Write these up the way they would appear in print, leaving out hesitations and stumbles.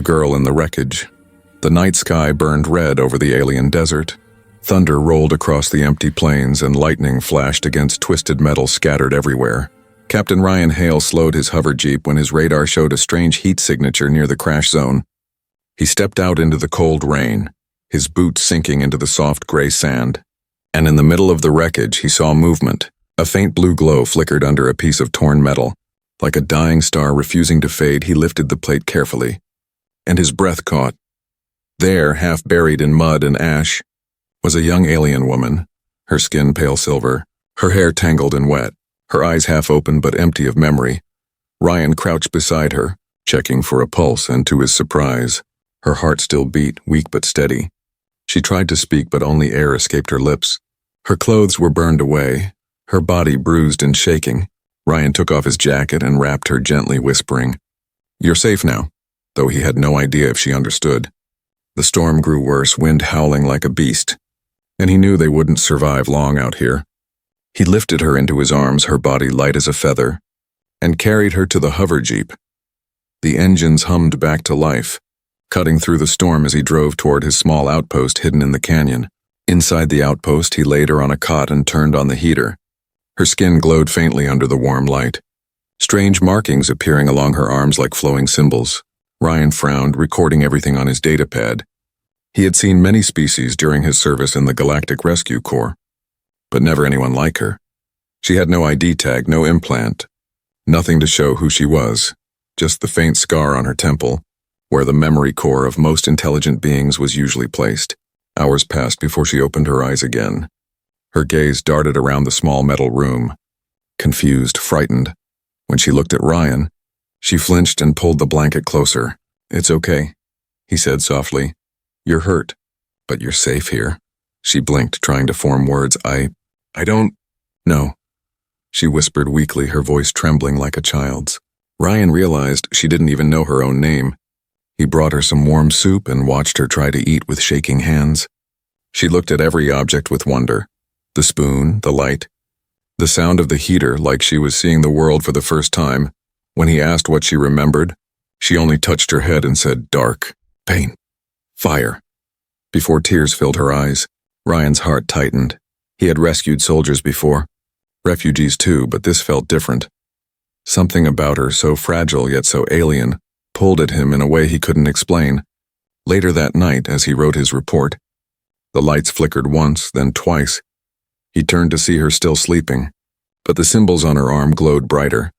The girl in the wreckage. The night sky burned red over the alien desert. Thunder rolled across the empty plains and lightning flashed against twisted metal scattered everywhere. Captain Ryan Hale slowed his hover jeep when his radar showed a strange heat signature near the crash zone. He stepped out into the cold rain, his boots sinking into the soft gray sand. And in the middle of the wreckage, he saw movement. A faint blue glow flickered under a piece of torn metal. Like a dying star refusing to fade, he lifted the plate carefully. And his breath caught. There, half buried in mud and ash, was a young alien woman, her skin pale silver, her hair tangled and wet, her eyes half open but empty of memory. Ryan crouched beside her, checking for a pulse, and to his surprise, her heart still beat, weak but steady. She tried to speak, but only air escaped her lips. Her clothes were burned away, her body bruised and shaking. Ryan took off his jacket and wrapped her gently, whispering, "You're safe now," though he had no idea if she understood. The storm grew worse, wind howling like a beast, and he knew they wouldn't survive long out here. He lifted her into his arms, her body light as a feather, and carried her to the hover jeep. The engines hummed back to life, cutting through the storm as he drove toward his small outpost hidden in the canyon. Inside the outpost, he laid her on a cot and turned on the heater. Her skin glowed faintly under the warm light, strange markings appearing along her arms like flowing symbols. Ryan frowned, recording everything on his datapad. He had seen many species during his service in the Galactic Rescue Corps, but never anyone like her. She had no ID tag, no implant, nothing to show who she was, just the faint scar on her temple, where the memory core of most intelligent beings was usually placed. Hours passed before she opened her eyes again. Her gaze darted around the small metal room, confused, frightened. When she looked at Ryan, she flinched and pulled the blanket closer. "It's okay," he said softly. "You're hurt, but you're safe here." She blinked, trying to form words. I don't know," she whispered weakly, her voice trembling like a child's. Ryan realized she didn't even know her own name. He brought her some warm soup and watched her try to eat with shaking hands. She looked at every object with wonder. The spoon, the light, the sound of the heater, like she was seeing the world for the first time. When he asked what she remembered, she only touched her head and said, "Dark, pain, fire," before tears filled her eyes. Ryan's heart tightened. He had rescued soldiers before, refugees too, but this felt different. Something about her, so fragile yet so alien, pulled at him in a way he couldn't explain. Later that night, as he wrote his report, the lights flickered once, then twice. He turned to see her still sleeping, but the symbols on her arm glowed brighter,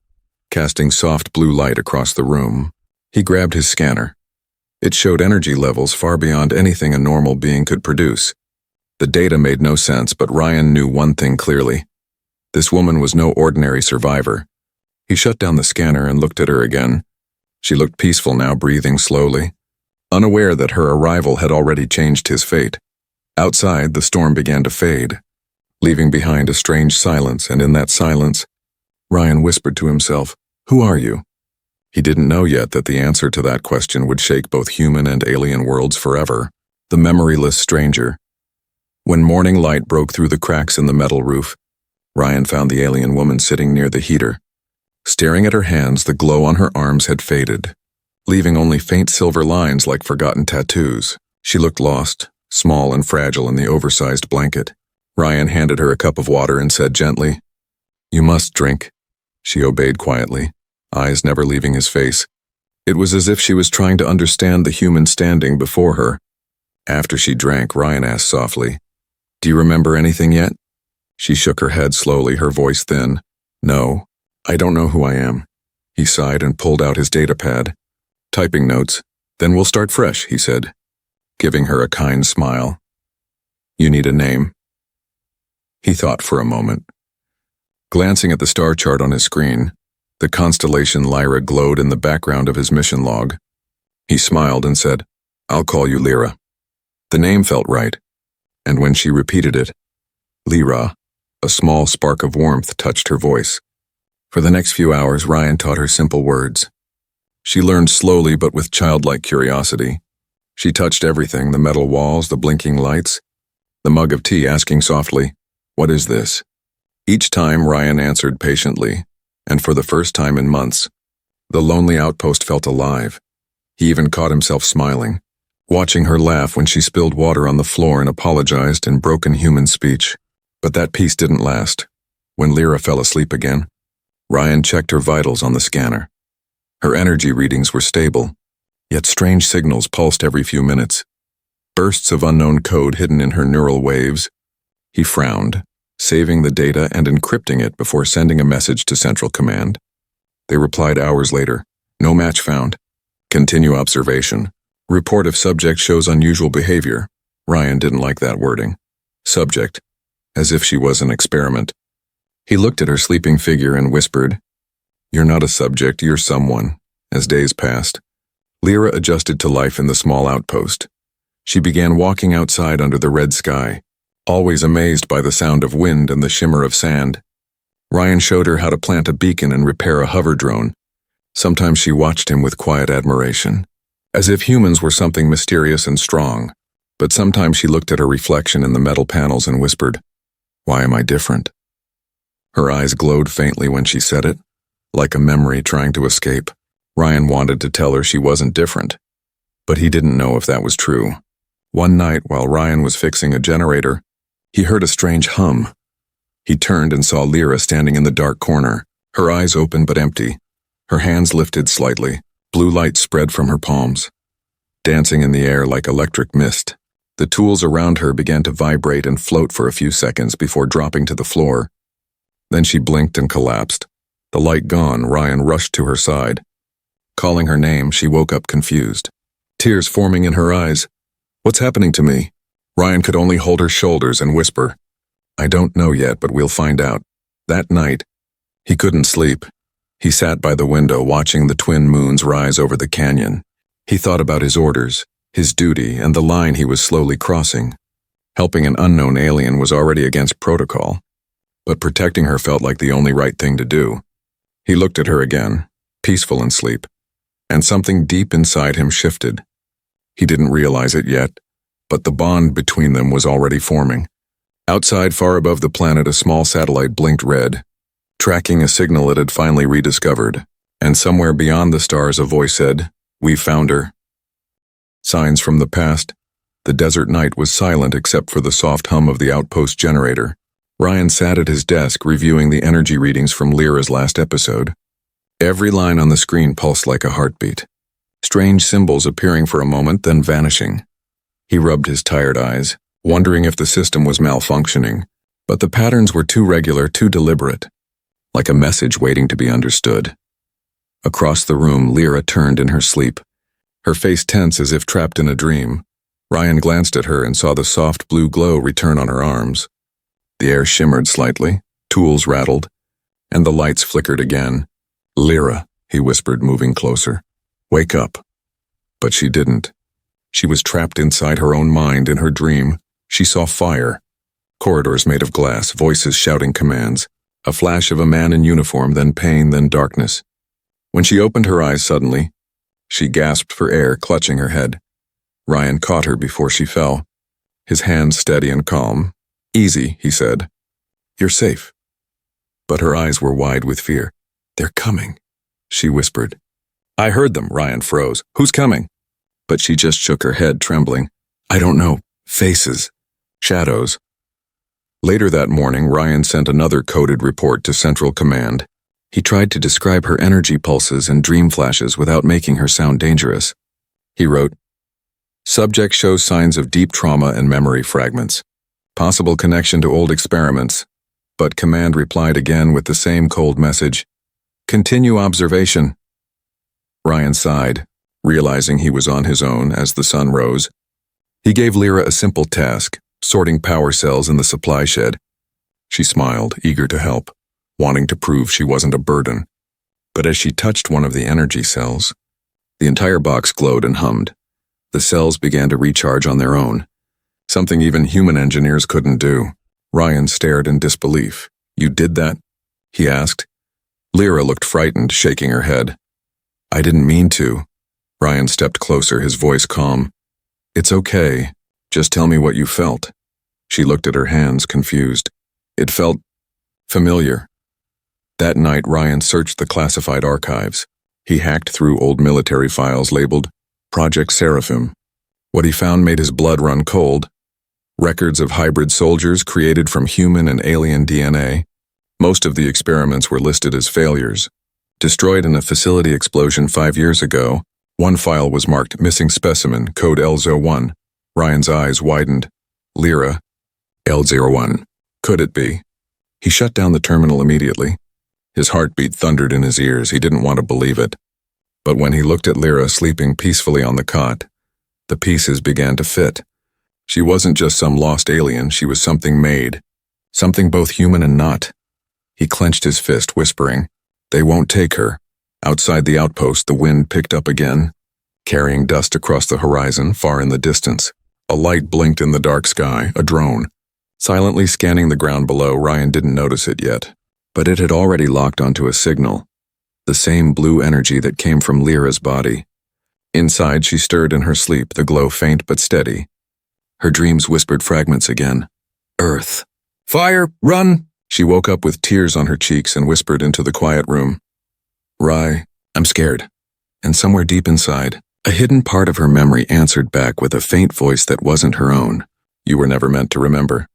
casting soft blue light across the room. He grabbed his scanner. It showed energy levels far beyond anything a normal being could produce. The data made no sense, but Ryan knew one thing clearly. This woman was no ordinary survivor. He shut down the scanner and looked at her again. She looked peaceful now, breathing slowly, unaware that her arrival had already changed his fate. Outside, the storm began to fade, leaving behind a strange silence, and in that silence, Ryan whispered to himself, "Who are you?" He didn't know yet that the answer to that question would shake both human and alien worlds forever. The memoryless stranger. When morning light broke through the cracks in the metal roof, Ryan found the alien woman sitting near the heater. Staring at her hands, the glow on her arms had faded, leaving only faint silver lines like forgotten tattoos. She looked lost, small and fragile in the oversized blanket. Ryan handed her a cup of water and said gently, "You must drink." She obeyed quietly, eyes never leaving his face. It was as if she was trying to understand the human standing before her. After she drank, Ryan asked softly, "Do you remember anything yet?" She shook her head slowly, her voice thin. "No, I don't know who I am." He sighed and pulled out his datapad. "Typing notes. Then we'll start fresh," he said, giving her a kind smile. "You need a name." He thought for a moment. Glancing at the star chart on his screen, the constellation Lyra glowed in the background of his mission log. He smiled and said, "I'll call you Lyra." The name felt right, and when she repeated it, Lyra, a small spark of warmth touched her voice. For the next few hours, Ryan taught her simple words. She learned slowly but with childlike curiosity. She touched everything, the metal walls, the blinking lights, the mug of tea, asking softly, "What is this?" Each time Ryan answered patiently, and for the first time in months, the lonely outpost felt alive. He even caught himself smiling, watching her laugh when she spilled water on the floor and apologized in broken human speech. But that peace didn't last. When Lyra fell asleep again, Ryan checked her vitals on the scanner. Her energy readings were stable, yet strange signals pulsed every few minutes. Bursts of unknown code hidden in her neural waves. He frowned, saving the data and encrypting it before sending a message to Central Command. They replied hours later. No match found. Continue observation. Report of subject shows unusual behavior. Ryan didn't like that wording. Subject. As if she was an experiment. He looked at her sleeping figure and whispered, "You're not a subject, you're someone." As days passed, Lyra adjusted to life in the small outpost. She began walking outside under the red sky, always amazed by the sound of wind and the shimmer of sand. Ryan showed her how to plant a beacon and repair a hover drone. Sometimes she watched him with quiet admiration, as if humans were something mysterious and strong. But sometimes she looked at her reflection in the metal panels and whispered, "Why am I different?" Her eyes glowed faintly when she said it, like a memory trying to escape. Ryan wanted to tell her she wasn't different, but he didn't know if that was true. One night, while Ryan was fixing a generator, he heard a strange hum. He turned and saw Lyra standing in the dark corner, her eyes open but empty. Her hands lifted slightly, blue light spread from her palms, dancing in the air like electric mist. The tools around her began to vibrate and float for a few seconds before dropping to the floor. Then she blinked and collapsed. The light gone, Ryan rushed to her side. Calling her name, she woke up confused, tears forming in her eyes. "What's happening to me?" Ryan could only hold her shoulders and whisper, "I don't know yet, but we'll find out." That night, he couldn't sleep. He sat by the window watching the twin moons rise over the canyon. He thought about his orders, his duty, and the line he was slowly crossing. Helping an unknown alien was already against protocol, but protecting her felt like the only right thing to do. He looked at her again, peaceful in sleep, and something deep inside him shifted. He didn't realize it yet, but the bond between them was already forming. Outside, far above the planet, a small satellite blinked red, tracking a signal it had finally rediscovered, and somewhere beyond the stars a voice said, "We found her." Signs from the past. The desert night was silent except for the soft hum of the outpost generator. Ryan sat at his desk reviewing the energy readings from Lyra's last episode. Every line on the screen pulsed like a heartbeat, strange symbols appearing for a moment then vanishing. He rubbed his tired eyes, wondering if the system was malfunctioning, but the patterns were too regular, too deliberate, like a message waiting to be understood. Across the room, Lyra turned in her sleep, her face tense as if trapped in a dream. Ryan glanced at her and saw the soft blue glow return on her arms. The air shimmered slightly, tools rattled, and the lights flickered again. "Lyra," he whispered, moving closer. "Wake up." But she didn't. She was trapped inside her own mind in her dream. She saw fire, corridors made of glass, voices shouting commands, a flash of a man in uniform, then pain, then darkness. When she opened her eyes suddenly, she gasped for air, clutching her head. Ryan caught her before she fell, his hands steady and calm. "Easy," he said. "You're safe." But her eyes were wide with fear. "They're coming," she whispered. "I heard them." Ryan froze. "Who's coming?" But she just shook her head, trembling. "I don't know. Faces. Shadows." Later that morning, Ryan sent another coded report to Central Command. He tried to describe her energy pulses and dream flashes without making her sound dangerous. He wrote, "Subject shows signs of deep trauma and memory fragments. Possible connection to old experiments." But Command replied again with the same cold message, "Continue observation." Ryan sighed, realizing he was on his own as the sun rose. He gave Lyra a simple task, sorting power cells in the supply shed. She smiled, eager to help, wanting to prove she wasn't a burden. But as she touched one of the energy cells, the entire box glowed and hummed. The cells began to recharge on their own, something even human engineers couldn't do. Ryan stared in disbelief. "You did that?" he asked. Lyra looked frightened, shaking her head. "I didn't mean to." Ryan stepped closer, his voice calm. "It's okay. Just tell me what you felt." She looked at her hands, confused. It felt familiar. That night, Ryan searched the classified archives. He hacked through old military files labeled Project Seraphim. What he found made his blood run cold. Records of hybrid soldiers created from human and alien DNA. Most of the experiments were listed as failures. Destroyed in a facility explosion 5 years ago, one file was marked Missing Specimen, code L01. Ryan's eyes widened. Lyra. L01. Could it be? He shut down the terminal immediately. His heartbeat thundered in his ears. He didn't want to believe it. But when he looked at Lyra sleeping peacefully on the cot, the pieces began to fit. She wasn't just some lost alien, she was something made. Something both human and not. He clenched his fist, whispering, "They won't take her." Outside the outpost, the wind picked up again, carrying dust across the horizon, far in the distance. A light blinked in the dark sky, a drone. Silently scanning the ground below, Ryan didn't notice it yet. But it had already locked onto a signal. The same blue energy that came from Lyra's body. Inside, she stirred in her sleep, the glow faint but steady. Her dreams whispered fragments again. Earth. Fire! Run! She woke up with tears on her cheeks and whispered into the quiet room. Rye, I'm scared. And somewhere deep inside, a hidden part of her memory answered back with a faint voice that wasn't her own. You were never meant to remember.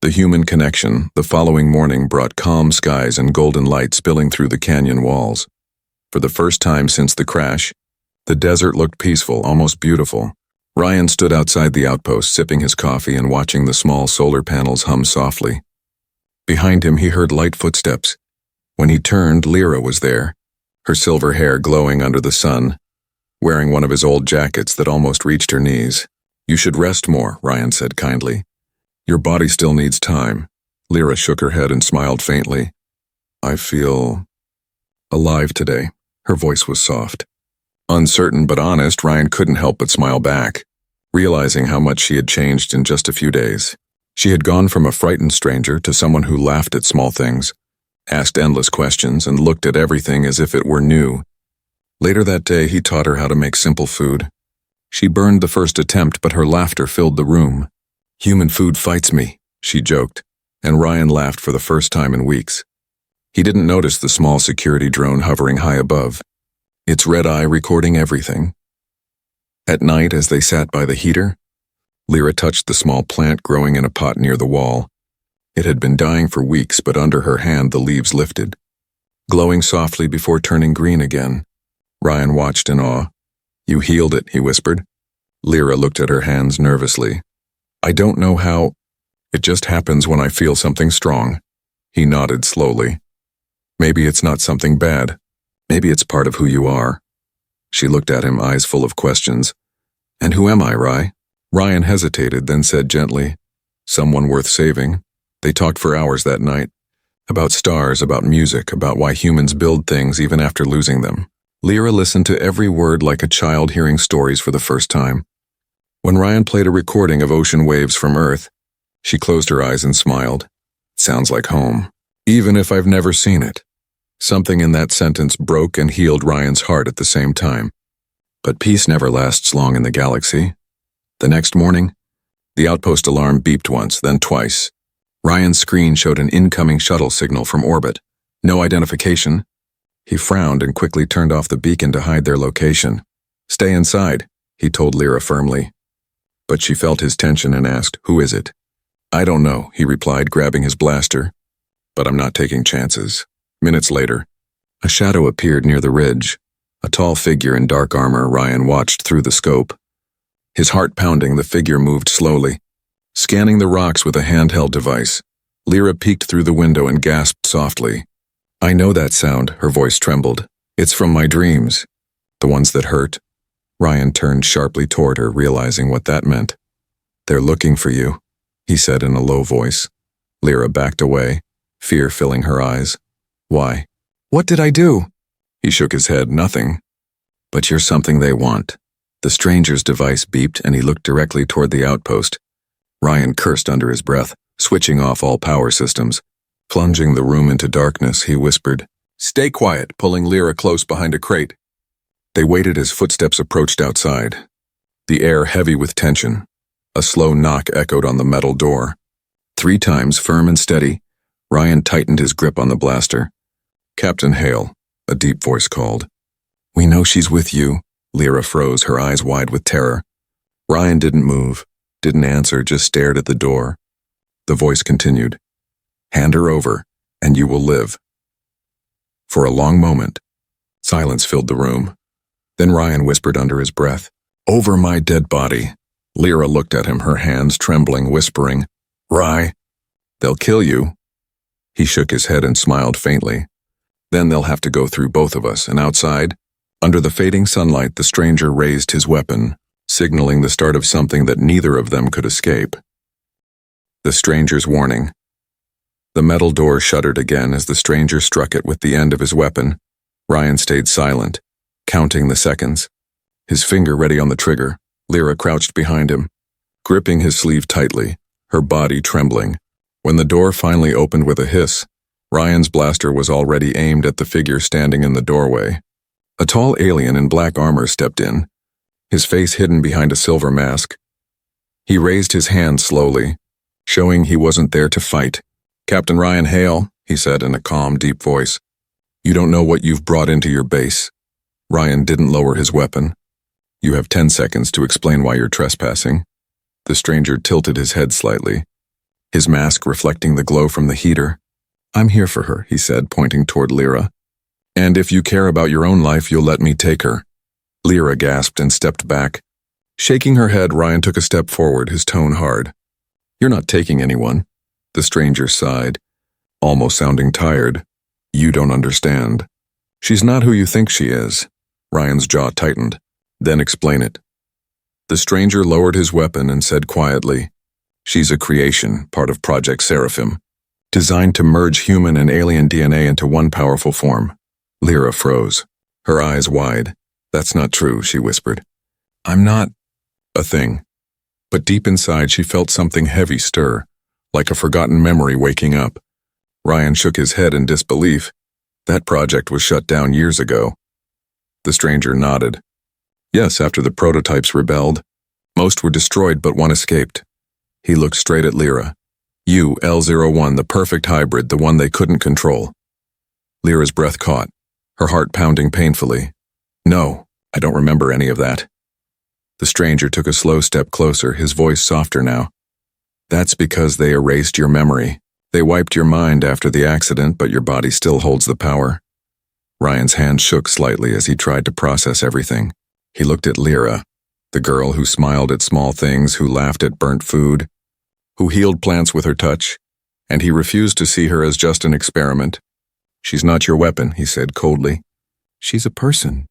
The human connection, the following morning, brought calm skies and golden light spilling through the canyon walls. For the first time since the crash, the desert looked peaceful, almost beautiful. Ryan stood outside the outpost, sipping his coffee and watching the small solar panels hum softly. Behind him, he heard light footsteps. When he turned, Lyra was there, her silver hair glowing under the sun, wearing one of his old jackets that almost reached her knees. You should rest more, Ryan said kindly. Your body still needs time. Lyra shook her head and smiled faintly. I feel alive today. Her voice was soft. Uncertain but honest, Ryan couldn't help but smile back, realizing how much she had changed in just a few days. She had gone from a frightened stranger to someone who laughed at small things, asked endless questions, and looked at everything as if it were new. Later that day, he taught her how to make simple food. She burned the first attempt, but her laughter filled the room. Human food fights me, she joked, and Ryan laughed for the first time in weeks. He didn't notice the small security drone hovering high above, its red eye recording everything. At night, as they sat by the heater, Lyra touched the small plant growing in a pot near the wall. It had been dying for weeks, but under her hand the leaves lifted, glowing softly before turning green again. Ryan watched in awe. You healed it, he whispered. Lyra looked at her hands nervously. I don't know how. It just happens when I feel something strong. He nodded slowly. Maybe it's not something bad. Maybe it's part of who you are. She looked at him, eyes full of questions. And who am I, Rye? Ryan hesitated, then said gently, someone worth saving. They talked for hours that night. About stars, about music, about why humans build things even after losing them. Lyra listened to every word like a child hearing stories for the first time. When Ryan played a recording of ocean waves from Earth, she closed her eyes and smiled. Sounds like home. Even if I've never seen it. Something in that sentence broke and healed Ryan's heart at the same time. But peace never lasts long in the galaxy. The next morning, the outpost alarm beeped once, then twice. Ryan's screen showed an incoming shuttle signal from orbit. No identification. He frowned and quickly turned off the beacon to hide their location. Stay inside, he told Lyra firmly. But she felt his tension and asked, who is it? I don't know, he replied, grabbing his blaster. But I'm not taking chances. Minutes later, a shadow appeared near the ridge. A tall figure in dark armor. Ryan watched through the scope. His heart pounding, the figure moved slowly, scanning the rocks with a handheld device. Lyra peeked through the window and gasped softly. I know that sound, her voice trembled. It's from my dreams. The ones that hurt. Ryan turned sharply toward her, realizing what that meant. They're looking for you, he said in a low voice. Lyra backed away, fear filling her eyes. Why? What did I do? He shook his head. Nothing. But you're something they want. The stranger's device beeped and he looked directly toward the outpost. Ryan cursed under his breath, switching off all power systems. Plunging the room into darkness, he whispered, Stay quiet, pulling Lyra close behind a crate. They waited as footsteps approached outside, the air heavy with tension. A slow knock echoed on the metal door. 3 times, firm and steady, Ryan tightened his grip on the blaster. Captain Hale, a deep voice called. We know she's with you, Lyra froze, her eyes wide with terror. Ryan didn't move, didn't answer, just stared at the door. The voice continued. Hand her over, and you will live. For a long moment, silence filled the room. Then Ryan whispered under his breath, Over my dead body. Lyra looked at him, her hands trembling, whispering, Rye, they'll kill you. He shook his head and smiled faintly. Then they'll have to go through both of us, and outside, under the fading sunlight, the stranger raised his weapon, signaling the start of something that neither of them could escape. The stranger's warning. The metal door shuddered again as the stranger struck it with the end of his weapon. Ryan stayed silent, counting the seconds. His finger ready on the trigger, Lyra crouched behind him, gripping his sleeve tightly, her body trembling. When the door finally opened with a hiss, Ryan's blaster was already aimed at the figure standing in the doorway. A tall alien in black armor stepped in, his face hidden behind a silver mask. He raised his hand slowly, showing he wasn't there to fight. Captain Ryan Hale, he said in a calm, deep voice. You don't know what you've brought into your base. Ryan didn't lower his weapon. You have 10 seconds to explain why you're trespassing. The stranger tilted his head slightly, his mask reflecting the glow from the heater. I'm here for her, he said, pointing toward Lyra. And if you care about your own life, you'll let me take her. Lyra gasped and stepped back. Shaking her head, Ryan took a step forward, his tone hard. You're not taking anyone. The stranger sighed, almost sounding tired. You don't understand. She's not who you think she is. Ryan's jaw tightened. Then explain it. The stranger lowered his weapon and said quietly, She's a creation, part of Project Seraphim, designed to merge human and alien DNA into one powerful form. Lyra froze, her eyes wide. That's not true, she whispered. I'm not a thing. But deep inside she felt something heavy stir, like a forgotten memory waking up. Ryan shook his head in disbelief. That project was shut down years ago. The stranger nodded. Yes, after the prototypes rebelled. Most were destroyed, but one escaped. He looked straight at Lyra. You, L01, the perfect hybrid, the one they couldn't control. Lyra's breath caught, her heart pounding painfully. No, I don't remember any of that. The stranger took a slow step closer, his voice softer now. That's because they erased your memory. They wiped your mind after the accident, but your body still holds the power. Ryan's hand shook slightly as he tried to process everything. He looked at Lyra, the girl who smiled at small things, who laughed at burnt food, who healed plants with her touch, and he refused to see her as just an experiment. She's not your weapon, he said coldly. She's a person.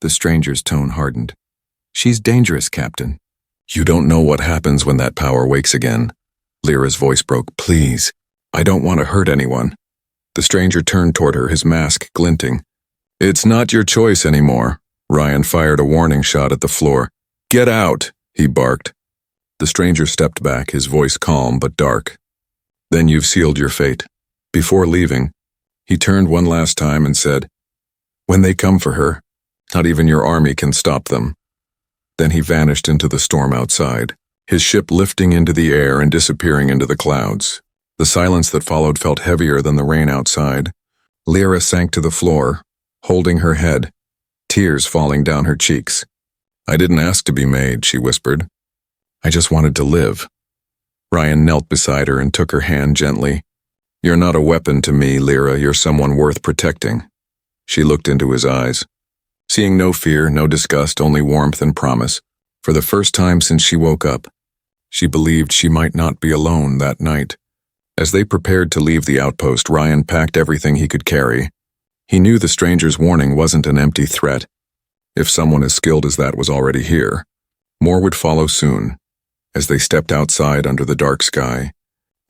The stranger's tone hardened. She's dangerous, Captain. You don't know what happens when that power wakes again. Lyra's voice broke. Please, I don't want to hurt anyone. The stranger turned toward her, his mask glinting. It's not your choice anymore. Ryan fired a warning shot at the floor. Get out, he barked. The stranger stepped back, his voice calm but dark. Then you've sealed your fate. Before leaving, he turned one last time and said, When they come for her, not even your army can stop them. Then he vanished into the storm outside, his ship lifting into the air and disappearing into the clouds. The silence that followed felt heavier than the rain outside. Lyra sank to the floor, holding her head, tears falling down her cheeks. I didn't ask to be made, she whispered. I just wanted to live. Ryan knelt beside her and took her hand gently. You're not a weapon to me, Lyra. You're someone worth protecting. She looked into his eyes, seeing no fear, no disgust, only warmth and promise. For the first time since she woke up, she believed she might not be alone that night. As they prepared to leave the outpost, Ryan packed everything he could carry. He knew the stranger's warning wasn't an empty threat. If someone as skilled as that was already here, more would follow soon. As they stepped outside under the dark sky,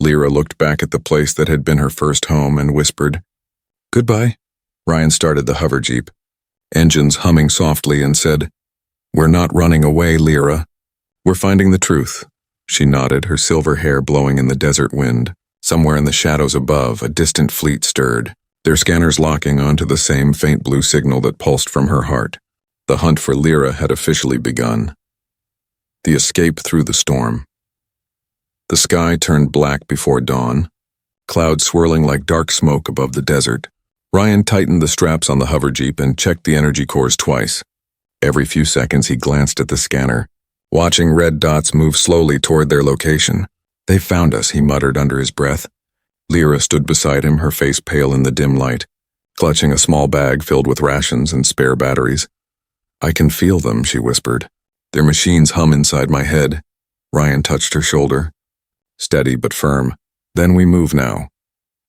Lyra looked back at the place that had been her first home and whispered, Goodbye. Ryan started the hover jeep, engines humming softly, and said, We're not running away, Lyra. We're finding the truth. She nodded, her silver hair blowing in the desert wind. Somewhere in the shadows above, a distant fleet stirred, their scanners locking onto the same faint blue signal that pulsed from her heart. The hunt for Lyra had officially begun. The escape through the storm. The sky turned black before dawn, clouds swirling like dark smoke above the desert. Ryan tightened the straps on the hover jeep and checked the energy cores twice. Every few seconds he glanced at the scanner, watching red dots move slowly toward their location. "They found us," he muttered under his breath. Lyra stood beside him, her face pale in the dim light, clutching a small bag filled with rations and spare batteries. "I can feel them," she whispered. "Their machines hum inside my head." Ryan touched her shoulder. "Steady but firm. Then we move now."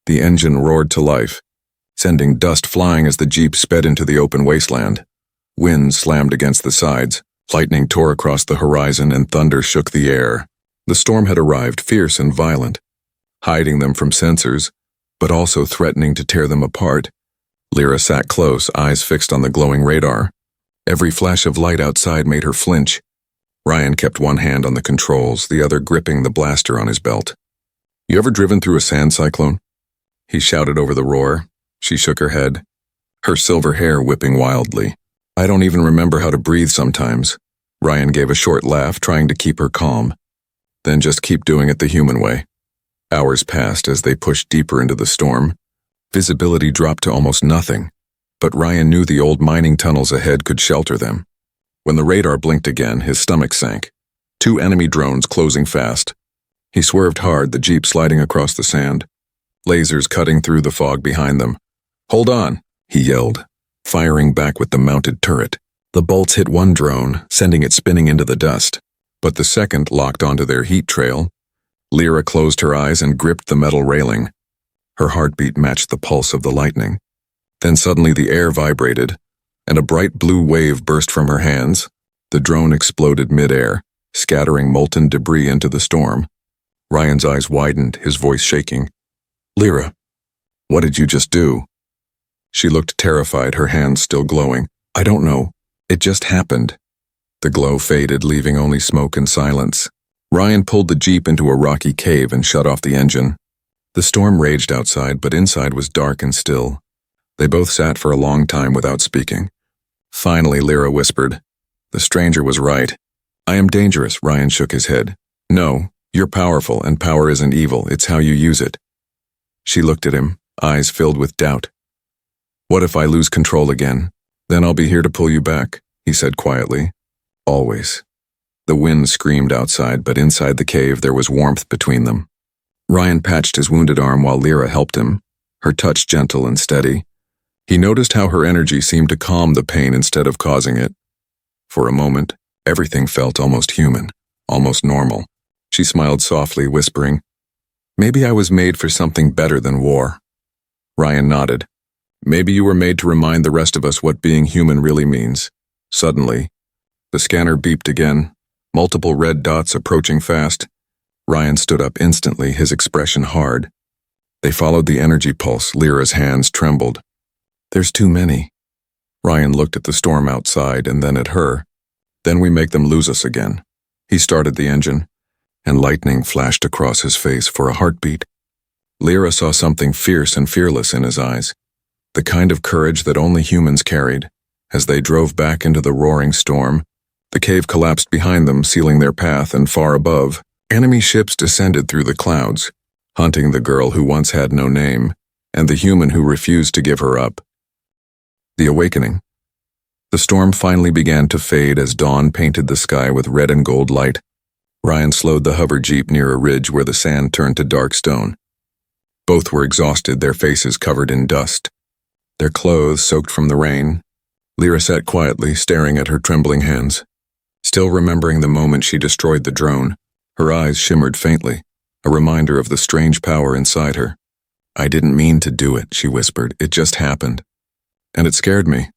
The engine roared to life, sending dust flying as the Jeep sped into the open wasteland. Wind slammed against the sides, lightning tore across the horizon, and thunder shook the air. The storm had arrived, fierce and violent, hiding them from sensors, but also threatening to tear them apart. Lyra sat close, eyes fixed on the glowing radar. Every flash of light outside made her flinch. Ryan kept one hand on the controls, the other gripping the blaster on his belt. "You ever driven through a sand cyclone?" He shouted over the roar. She shook her head, her silver hair whipping wildly. "I don't even remember how to breathe sometimes." Ryan gave a short laugh, trying to keep her calm. "Then just keep doing it the human way." Hours passed as they pushed deeper into the storm. Visibility dropped to almost nothing, but Ryan knew the old mining tunnels ahead could shelter them. When the radar blinked again, his stomach sank. 2 enemy drones closing fast. He swerved hard, the Jeep sliding across the sand, lasers cutting through the fog behind them. "Hold on," he yelled, firing back with the mounted turret. The bolts hit one drone, sending it spinning into the dust, but the second locked onto their heat trail. Lyra closed her eyes and gripped the metal railing. Her heartbeat matched the pulse of the lightning. Then suddenly the air vibrated, and a bright blue wave burst from her hands. The drone exploded mid-air, scattering molten debris into the storm. Ryan's eyes widened, his voice shaking. "Lyra, what did you just do?" She looked terrified, her hands still glowing. "I don't know. It just happened." The glow faded, leaving only smoke and silence. Ryan pulled the Jeep into a rocky cave and shut off the engine. The storm raged outside, but inside was dark and still. They both sat for a long time without speaking. Finally, Lyra whispered, "The stranger was right. I am dangerous." Ryan shook his head. "No, you're powerful, and power isn't evil, it's how you use it." She looked at him, eyes filled with doubt. "What if I lose control again? Then I'll be here to pull you back," he said quietly. "Always." The wind screamed outside, but inside the cave there was warmth between them. Ryan patched his wounded arm while Lyra helped him, her touch gentle and steady. He noticed how her energy seemed to calm the pain instead of causing it. For a moment, everything felt almost human, almost normal. She smiled softly, whispering, "Maybe I was made for something better than war." Ryan nodded. "Maybe you were made to remind the rest of us what being human really means." Suddenly, the scanner beeped again, multiple red dots approaching fast. Ryan stood up instantly, his expression hard. They followed the energy pulse. Lyra's hands trembled. "There's too many." Ryan looked at the storm outside and then at her. "Then we make them lose us again." He started the engine, and lightning flashed across his face for a heartbeat. Lyra saw something fierce and fearless in his eyes, the kind of courage that only humans carried. As they drove back into the roaring storm, the cave collapsed behind them, sealing their path, and far above, enemy ships descended through the clouds, hunting the girl who once had no name, and the human who refused to give her up. The awakening. The storm finally began to fade as dawn painted the sky with red and gold light. Ryan slowed the hover Jeep near a ridge where the sand turned to dark stone. Both were exhausted, their faces covered in dust, their clothes soaked from the rain. Lyra sat quietly, staring at her trembling hands, still remembering the moment she destroyed the drone. Her eyes shimmered faintly, a reminder of the strange power inside her. "I didn't mean to do it," she whispered. "It just happened. And it scared me."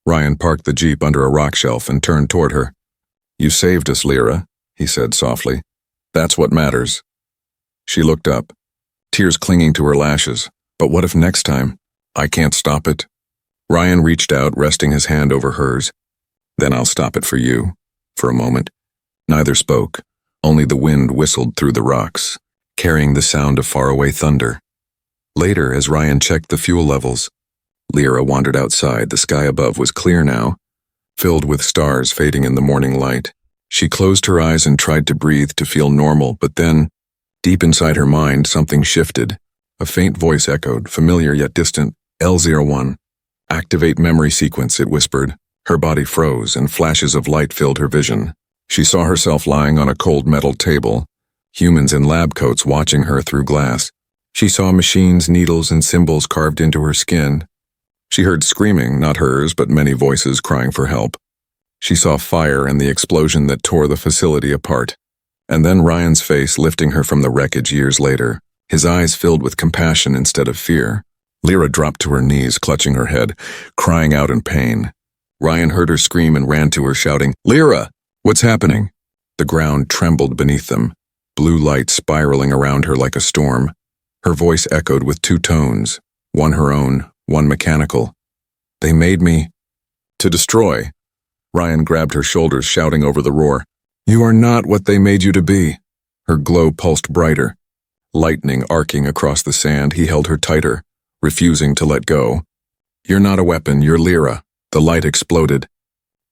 Ryan parked the Jeep under a rock shelf and turned toward her. "You saved us, Lyra," he said softly. "That's what matters." She looked up, tears clinging to her lashes. "But what if next time? I can't stop it." Ryan reached out, resting his hand over hers. "Then I'll stop it for you." For a moment, neither spoke. Only the wind whistled through the rocks, carrying the sound of faraway thunder. Later, as Ryan checked the fuel levels, Lyra wandered outside. The sky above was clear now, filled with stars fading in the morning light. She closed her eyes and tried to breathe, to feel normal, but then, deep inside her mind, something shifted. A faint voice echoed, familiar yet distant. "L01. Activate memory sequence," it whispered. Her body froze, and flashes of light filled her vision. She saw herself lying on a cold metal table, humans in lab coats watching her through glass. She saw machines, needles, and symbols carved into her skin. She heard screaming, not hers, but many voices crying for help. She saw fire and the explosion that tore the facility apart. And then Ryan's face lifting her from the wreckage years later, his eyes filled with compassion instead of fear. Lyra dropped to her knees, clutching her head, crying out in pain. Ryan heard her scream and ran to her, shouting, "Lyra! What's happening?" The ground trembled beneath them, blue light spiraling around her like a storm. Her voice echoed with two tones, one her own, one mechanical. "They made me to destroy." Ryan grabbed her shoulders, shouting over the roar, "You are not what they made you to be." Her glow pulsed brighter. Lightning arcing across the sand, he held her tighter, refusing to let go. "You're not a weapon, you're Lyra." The light exploded,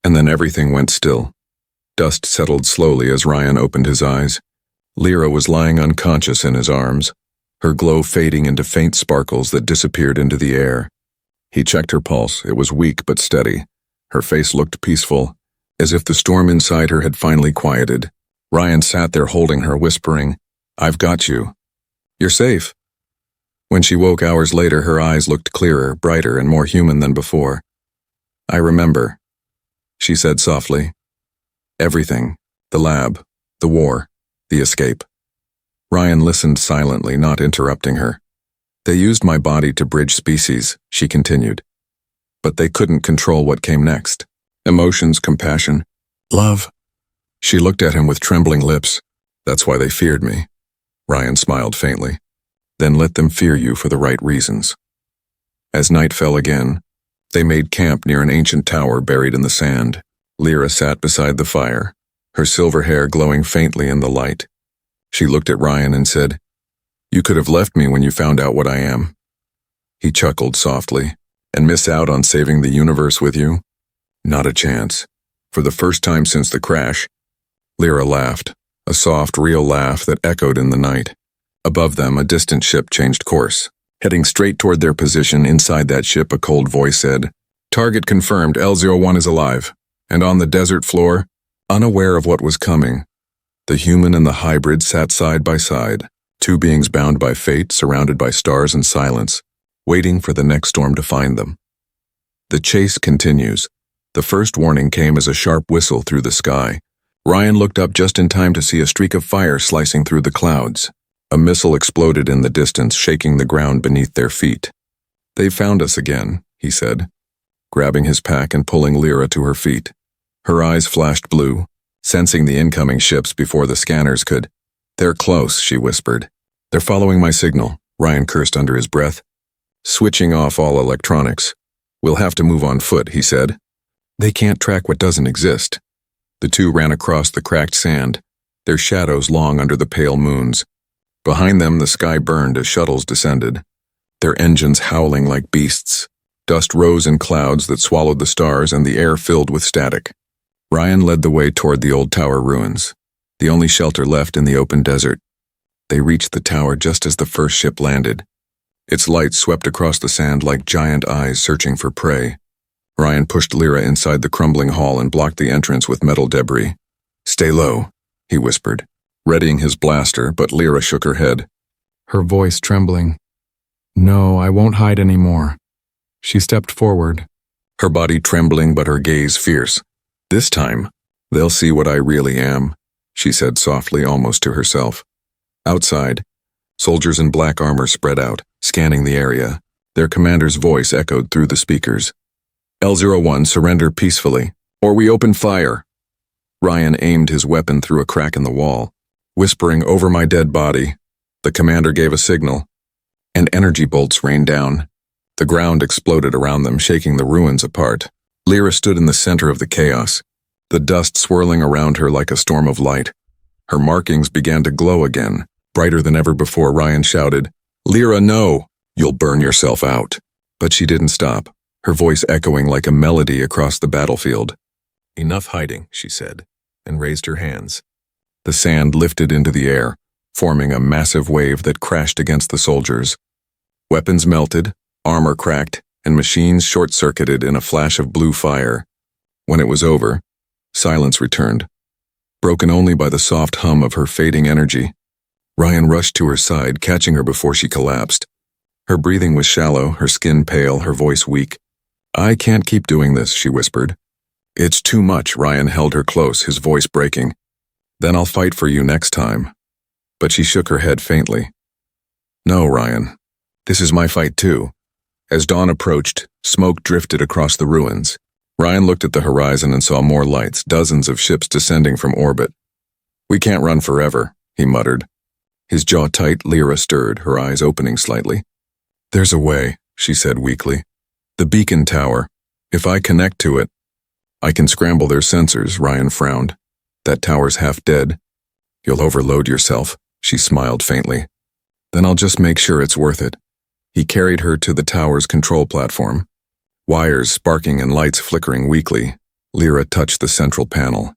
and then everything went still. Dust settled slowly as Ryan opened his eyes. Lyra was lying unconscious in his arms, her glow fading into faint sparkles that disappeared into the air. He checked her pulse. It was weak but steady. Her face looked peaceful, as if the storm inside her had finally quieted. Ryan sat there holding her, whispering, "I've got you. You're safe." When she woke hours later, her eyes looked clearer, brighter, and more human than before. "I remember," she said softly. "Everything. The lab, the war, the escape." Ryan listened silently, not interrupting her. "They used my body to bridge species," she continued. "But they couldn't control what came next. Emotions, compassion, love." She looked at him with trembling lips. "That's why they feared me." Ryan smiled faintly. "Then let them fear you for the right reasons." As night fell again, they made camp near an ancient tower buried in the sand. Lyra sat beside the fire, her silver hair glowing faintly in the light. She looked at Ryan and said, "You could have left me when you found out what I am." He chuckled softly. "And miss out on saving the universe with you? Not a chance." For the first time since the crash, Lyra laughed, a soft, real laugh that echoed in the night. Above them, a distant ship changed course. Heading straight toward their position inside that ship, a cold voice said, "Target confirmed, L01 is alive." And on the desert floor, unaware of what was coming, the human and the hybrid sat side by side, two beings bound by fate, surrounded by stars and silence, waiting for the next storm to find them. The chase continues. The first warning came as a sharp whistle through the sky. Ryan looked up just in time to see a streak of fire slicing through the clouds. A missile exploded in the distance, shaking the ground beneath their feet. "They've found us again," he said, grabbing his pack and pulling Lyra to her feet. Her eyes flashed blue, sensing the incoming ships before the scanners could. "They're close," she whispered. "They're following my signal," Ryan cursed under his breath. "Switching off all electronics. We'll have to move on foot," he said. "They can't track what doesn't exist." The two ran across the cracked sand, their shadows long under the pale moons. Behind them, the sky burned as shuttles descended, their engines howling like beasts. Dust rose in clouds that swallowed the stars, and the air filled with static. Ryan led the way toward the old tower ruins, the only shelter left in the open desert. They reached the tower just as the first ship landed. Its light swept across the sand like giant eyes searching for prey. Ryan pushed Lyra inside the crumbling hall and blocked the entrance with metal debris. "Stay low," he whispered, readying his blaster, but Lyra shook her head, her voice trembling. "No, I won't hide anymore." She stepped forward, her body trembling but her gaze fierce. "This time, they'll see what I really am," she said softly, almost to herself. Outside, soldiers in black armor spread out, scanning the area. Their commander's voice echoed through the speakers. "L01, surrender peacefully, or we open fire." Ryan aimed his weapon through a crack in the wall, whispering, "Over my dead body." The commander gave a signal, and energy bolts rained down. The ground exploded around them, shaking the ruins apart. Lyra stood in the center of the chaos, the dust swirling around her like a storm of light. Her markings began to glow again, brighter than ever before. Ryan shouted, "Lyra, no! You'll burn yourself out." But she didn't stop, her voice echoing like a melody across the battlefield. "Enough hiding," she said, and raised her hands. The sand lifted into the air, forming a massive wave that crashed against the soldiers. Weapons melted, armor cracked, and machines short-circuited in a flash of blue fire. When it was over, silence returned, broken only by the soft hum of her fading energy. Ryan rushed to her side, catching her before she collapsed. Her breathing was shallow, her skin pale, her voice weak. "I can't keep doing this," she whispered. "It's too much." Ryan held her close, his voice breaking. "Then I'll fight for you next time." But she shook her head faintly. "No, Ryan. This is my fight too." As dawn approached, smoke drifted across the ruins. Ryan looked at the horizon and saw more lights, dozens of ships descending from orbit. "We can't run forever," he muttered. His jaw tight, Lyra stirred, her eyes opening slightly. "There's a way," she said weakly. "The beacon tower. If I connect to it, I can scramble their sensors." Ryan frowned. "That tower's half dead." "You'll overload yourself," she smiled faintly. "Then I'll just make sure it's worth it." He carried her to the tower's control platform. Wires sparking and lights flickering weakly, Lyra touched the central panel,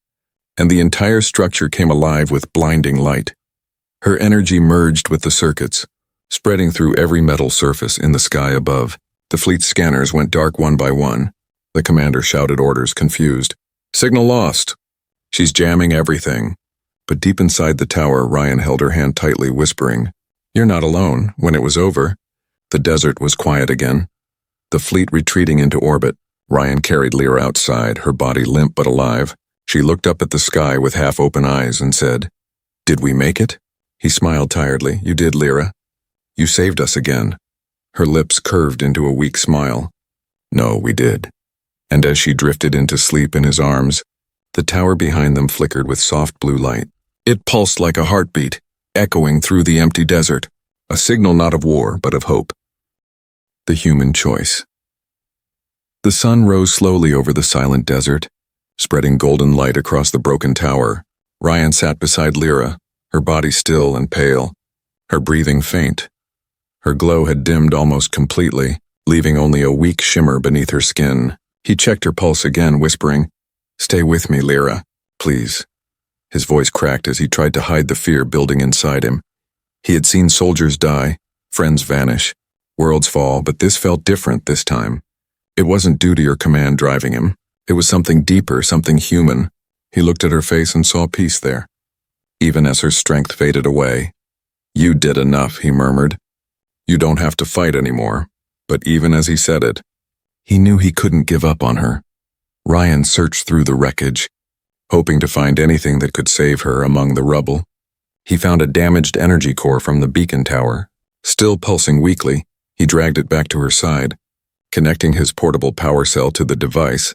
and the entire structure came alive with blinding light. Her energy merged with the circuits, spreading through every metal surface in the sky above. The fleet's scanners went dark one by one. The commander shouted orders, confused. "Signal lost." "She's jamming everything." But deep inside the tower, Ryan held her hand tightly, whispering, "You're not alone." When it was over, the desert was quiet again. The fleet retreating into orbit, Ryan carried Lyra outside, her body limp but alive. She looked up at the sky with half-open eyes and said, "Did we make it?" He smiled tiredly. "You did, Lyra. You saved us again." Her lips curved into a weak smile. "No, we did." And as she drifted into sleep in his arms, the tower behind them flickered with soft blue light. It pulsed like a heartbeat, echoing through the empty desert, a signal not of war but of hope. The human choice. The sun rose slowly over the silent desert, spreading golden light across the broken tower. Ryan sat beside Lyra, her body still and pale, her breathing faint. Her glow had dimmed almost completely, leaving only a weak shimmer beneath her skin. He checked her pulse again, whispering, "Stay with me, Lyra, please." His voice cracked as he tried to hide the fear building inside him. He had seen soldiers die, friends vanish, worlds fall, but this felt different this time. It wasn't duty or command driving him. It was something deeper, something human. He looked at her face and saw peace there, even as her strength faded away. "You did enough," he murmured. "You don't have to fight anymore." But even as he said it, he knew he couldn't give up on her. Ryan searched through the wreckage, hoping to find anything that could save her among the rubble. He found a damaged energy core from the beacon tower. Still pulsing weakly, he dragged it back to her side. Connecting his portable power cell to the device,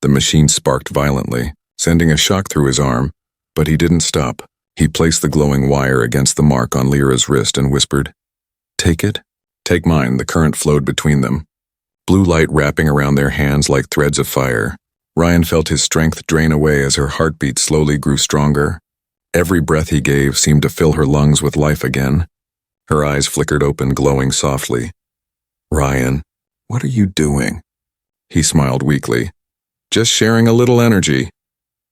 the machine sparked violently, sending a shock through his arm, but he didn't stop. He placed the glowing wire against the mark on Lyra's wrist and whispered, "Take it?" "Take mine." The current flowed between them, blue light wrapping around their hands like threads of fire. Ryan felt his strength drain away as her heartbeat slowly grew stronger. Every breath he gave seemed to fill her lungs with life again. Her eyes flickered open, glowing softly. "Ryan, what are you doing?" He smiled weakly. "Just sharing a little energy."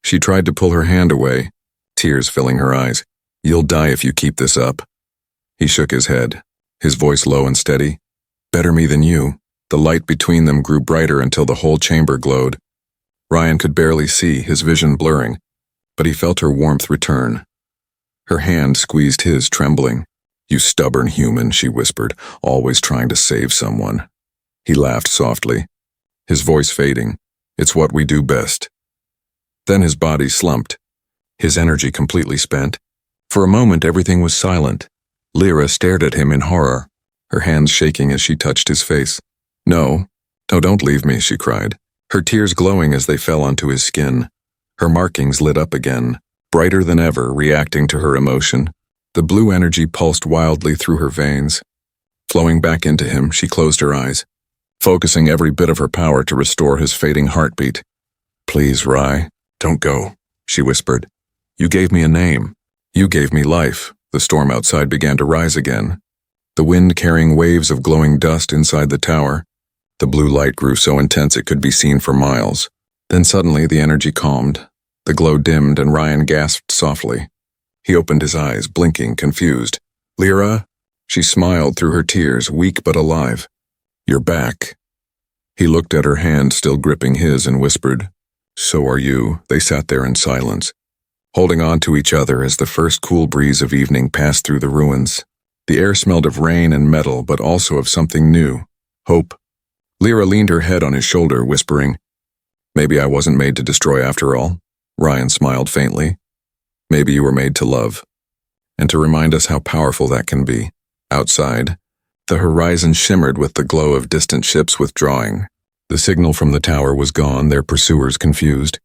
She tried to pull her hand away, tears filling her eyes. "You'll die if you keep this up." He shook his head, his voice low and steady. "Better me than you." The light between them grew brighter until the whole chamber glowed. Ryan could barely see, his vision blurring, but he felt her warmth return. Her hand squeezed his, trembling. "You stubborn human," she whispered, "always trying to save someone." He laughed softly, his voice fading. "It's what we do best." Then his body slumped, his energy completely spent. For a moment everything was silent. Lyra stared at him in horror, her hands shaking as she touched his face. No, don't leave me," she cried, her tears glowing as they fell onto his skin. Her markings lit up again, brighter than ever, reacting to her emotion. The blue energy pulsed wildly through her veins. Flowing back into him, she closed her eyes, focusing every bit of her power to restore his fading heartbeat. "Please, Rye, don't go," she whispered. "You gave me a name. You gave me life." The storm outside began to rise again, the wind carrying waves of glowing dust inside the tower. The blue light grew so intense it could be seen for miles. Then suddenly the energy calmed, the glow dimmed, and Ryan gasped softly. He opened his eyes, blinking, confused. "Lyra?" She smiled through her tears, weak but alive. "You're back." He looked at her hand still gripping his and whispered, So are you. They sat there in silence, holding on to each other as the first cool breeze of evening passed through the ruins. The air smelled of rain and metal, but also of something new. Hope. Lyra leaned her head on his shoulder, whispering, "Maybe I wasn't made to destroy after all." Ryan smiled faintly. "Maybe you were made to love. And to remind us how powerful that can be." Outside, the horizon shimmered with the glow of distant ships withdrawing. The signal from the tower was gone, their pursuers confused,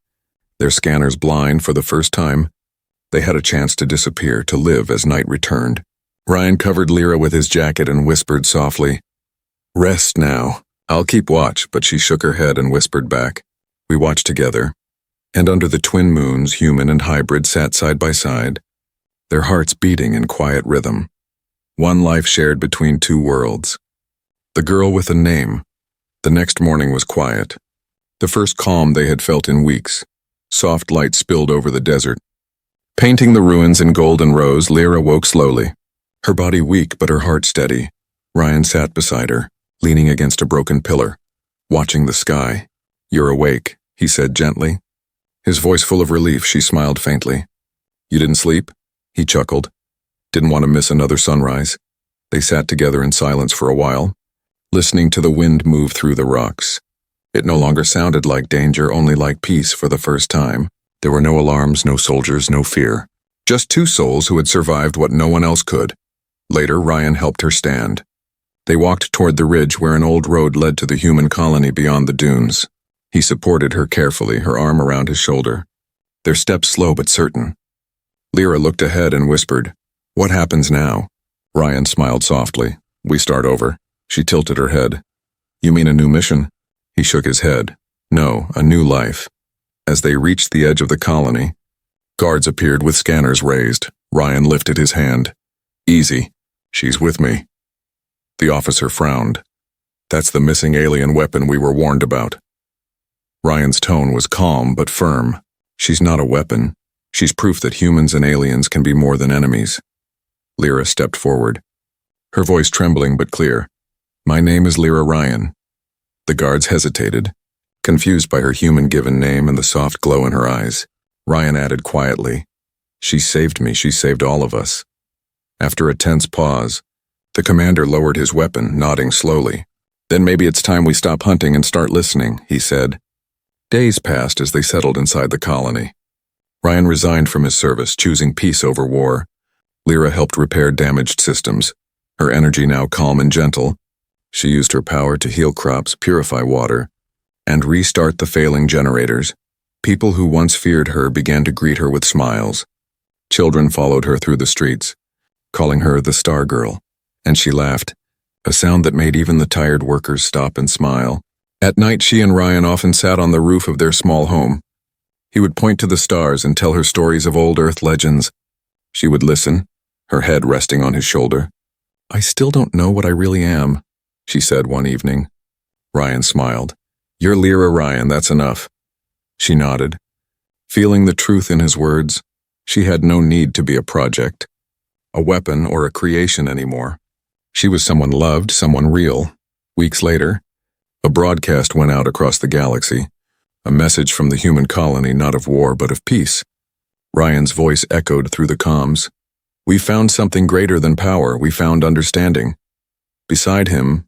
their scanners blind for the first time. They had a chance to disappear, to live as night returned. Ryan covered Lyra with his jacket and whispered softly, "Rest now. I'll keep watch," but she shook her head and whispered back. We watched together, and under the twin moons, human and hybrid sat side by side, their hearts beating in quiet rhythm. One life shared between two worlds. The girl with a name. The next morning was quiet. The first calm they had felt in weeks. Soft light spilled over the desert. Painting the ruins in golden rose, Lyra woke slowly. Her body weak but her heart steady. Ryan sat beside her, leaning against a broken pillar, watching the sky. "You're awake," he said gently. His voice full of relief. She smiled faintly. "You didn't sleep?" He chuckled. "Didn't want to miss another sunrise." They sat together in silence for a while, listening to the wind move through the rocks. It no longer sounded like danger, only like peace for the first time. There were no alarms, no soldiers, no fear. Just two souls who had survived what no one else could. Later, Ryan helped her stand. They walked toward the ridge where an old road led to the human colony beyond the dunes. He supported her carefully, her arm around his shoulder. Their steps slow but certain. Lyra looked ahead and whispered, "What happens now?" Ryan smiled softly. "We start over." She tilted her head. "You mean a new mission?" He shook his head. "No, a new life." As they reached the edge of the colony, guards appeared with scanners raised. Ryan lifted his hand. "Easy. She's with me." The officer frowned. "That's the missing alien weapon we were warned about." Ryan's tone was calm but firm. "She's not a weapon. She's proof that humans and aliens can be more than enemies." Lyra stepped forward, her voice trembling but clear. "My name is Lyra Ryan." The guards hesitated, confused by her human-given name and the soft glow in her eyes. Ryan added quietly, "She saved me, she saved all of us." After a tense pause, the commander lowered his weapon, nodding slowly. "Then maybe it's time we stop hunting and start listening," he said. Days passed as they settled inside the colony. Ryan resigned from his service, choosing peace over war. Lyra helped repair damaged systems, her energy now calm and gentle. She used her power to heal crops, purify water, and restart the failing generators. People who once feared her began to greet her with smiles. Children followed her through the streets, calling her the Star Girl, and she laughed, a sound that made even the tired workers stop and smile. At night, she and Ryan often sat on the roof of their small home. He would point to the stars and tell her stories of old Earth legends. She would listen, her head resting on his shoulder. "I still don't know what I really am," she said one evening. Ryan smiled. "You're Lyra Ryan, that's enough." She nodded, feeling the truth in his words. She had no need to be a project, a weapon, or a creation anymore. She was someone loved, someone real. Weeks later, a broadcast went out across the galaxy, a message from the human colony, not of war but of peace. Ryan's voice echoed through the comms. "We found something greater than power, we found understanding." Beside him,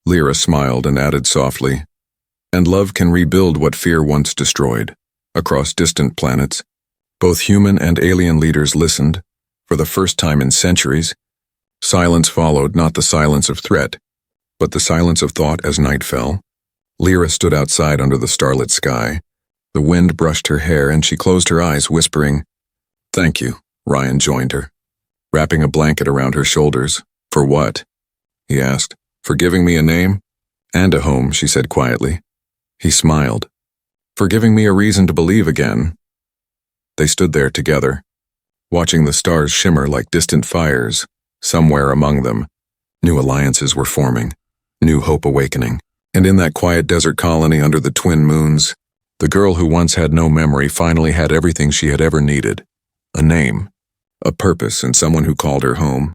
Lyra smiled and added softly, "And love can rebuild what fear once destroyed." Across distant planets, both human and alien leaders listened, for the first time in centuries. Silence followed, not the silence of threat, but the silence of thought as night fell. Lyra stood outside under the starlit sky. The wind brushed her hair and she closed her eyes, whispering, "Thank you." Ryan joined her, wrapping a blanket around her shoulders. "For what?" he asked. "For giving me a name and a home," she said quietly. He smiled. "For giving me a reason to believe again." They stood there together, watching the stars shimmer like distant fires. Somewhere among them, new alliances were forming, new hope awakening. And in that quiet desert colony under the twin moons, the girl who once had no memory finally had everything she had ever needed. A name, a purpose, and someone who called her home.